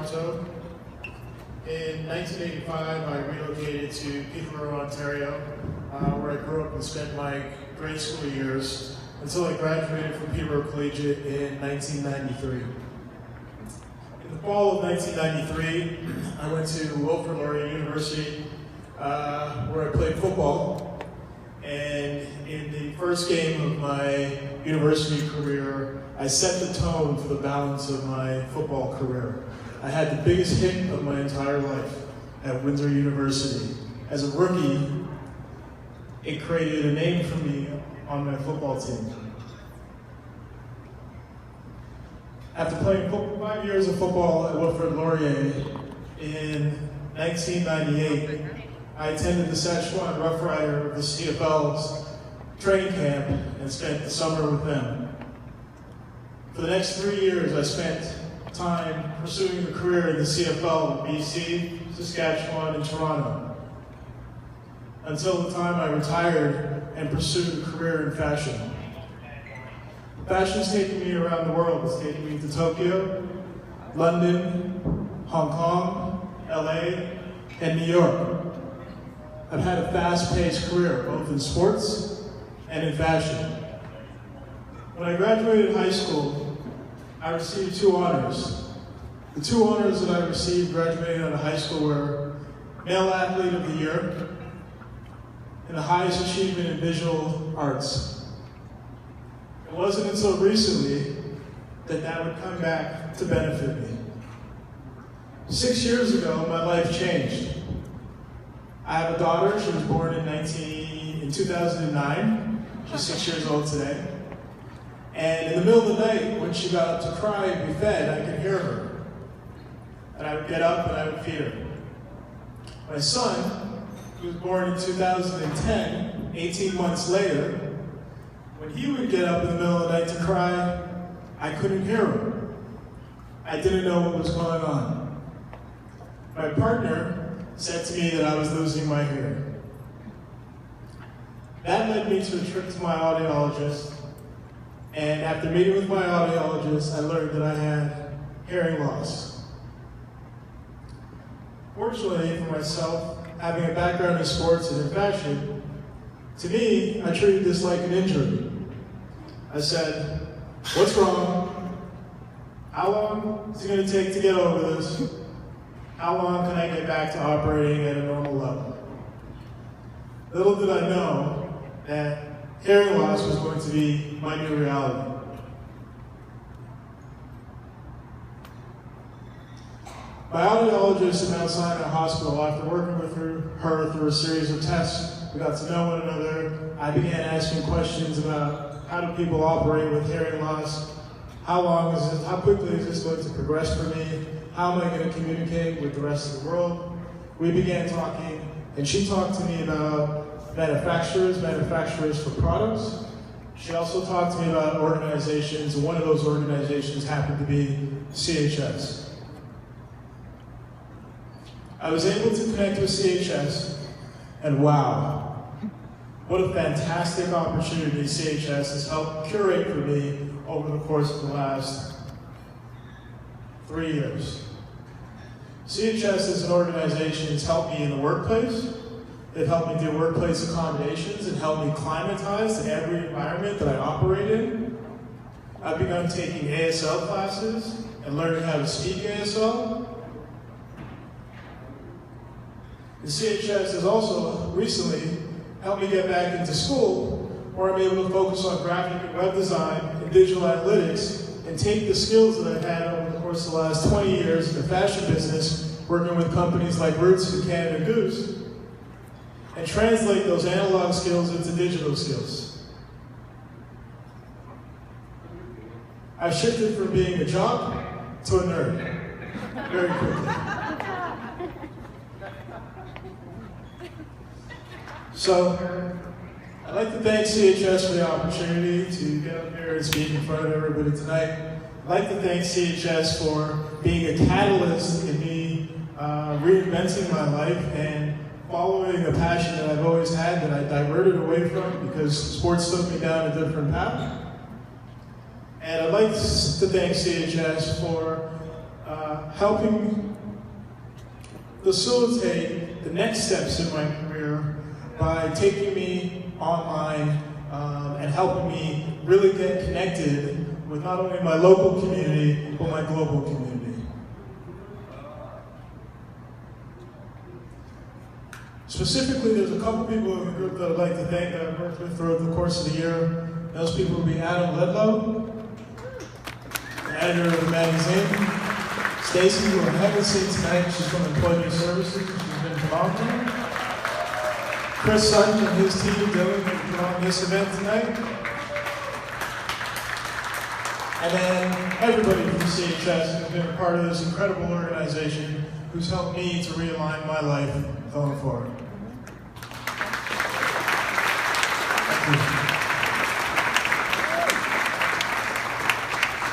Toronto. In 1985, I relocated to Peterborough, Ontario, where I grew up and spent my grade school years until I graduated from Peterborough Collegiate in 1993. In the fall of 1993, I went to Wilfrid Laurier University, where I played football. And in the first game of my university career, I set the tone for the balance of my football career. I had the biggest hit of my entire life at Windsor University. As a rookie, it created a name for me on my football team. After playing 5 years of football at Wilfrid Laurier, in 1998, I attended the Saskatchewan Rough Rider of the CFL's training camp and spent the summer with them. For the next 3 years, I spent time pursuing a career in the CFL in BC, Saskatchewan, and Toronto, until the time I retired and pursued a career in fashion. Fashion's taken me around the world. It's taken me to Tokyo, London, Hong Kong, LA, and New York. I've had a fast-paced career, both in sports and in fashion. When I graduated high school, I received 2 honors. The 2 honors that I received graduating out of high school were Male Athlete of the Year and the highest achievement in visual arts. It wasn't until recently that that would come back to benefit me. 6 years ago, my life changed. I have a daughter. She was born in 2009. She's 6 years old today. And in the middle of the night, when she got up to cry and be fed, I could hear her. And I would get up and I would feed her. My son, who was born in 2010, 18 months later, when he would get up in the middle of the night to cry, I couldn't hear him. I didn't know what was going on. My partner said to me that I was losing my hearing. That led me to a trip to my audiologist, and after meeting with my audiologist, I learned that I had hearing loss. Fortunately for myself, having a background in sports and in fashion, to me, I treated this like an injury. I said, what's wrong? How long is it going to take to get over this? How long can I get back to operating at a normal level? Little did I know that hearing loss was going to be my new reality. My audiologist at Mount Sinai Hospital, after working with her through a series of tests, we got to know one another. I began asking questions about how do people operate with hearing loss? How quickly is this going to progress for me? How am I going to communicate with the rest of the world? We began talking, and she talked to me about manufacturers for products. She also talked to me about organizations, and one of those organizations happened to be CHS. I was able to connect with CHS, and wow, what a fantastic opportunity CHS has helped curate for me over the course of the last 3 years. CHS as an organization has helped me in the workplace. They've helped me do workplace accommodations and helped me climatize to every environment that I operate in. I've begun taking ASL classes and learning how to speak ASL. And CHS has also recently helped me get back into school, where I'm able to focus on graphic and web design and digital analytics and take the skills that I've had over the course of the last 20 years in the fashion business, working with companies like Roots and Canada Goose, and translate those analog skills into digital skills. I've shifted from being a jock to a nerd very quickly. So, I'd like to thank CHS for the opportunity to get up here and speak in front of everybody tonight. I'd like to thank CHS for being a catalyst in me reinventing my life and following a passion that I've always had that I diverted away from because sports took me down a different path. And I'd like to thank CHS for helping facilitate the next steps in my career by taking me online and helping me really get connected with not only my local community, but my global community. Specifically, there's a couple people in the group that I'd like to thank that I've worked with throughout the course of the year. Those people would be Adam Ledlow, the editor of the magazine. Stacy, who I haven't seen tonight, she's from Employment Services, she's been phenomenal. Chris Sutton and his team, Dylan, who put on this event tonight. And then everybody from CHS who's been a part of this incredible organization who's helped me to realign my life going forward. Thank you.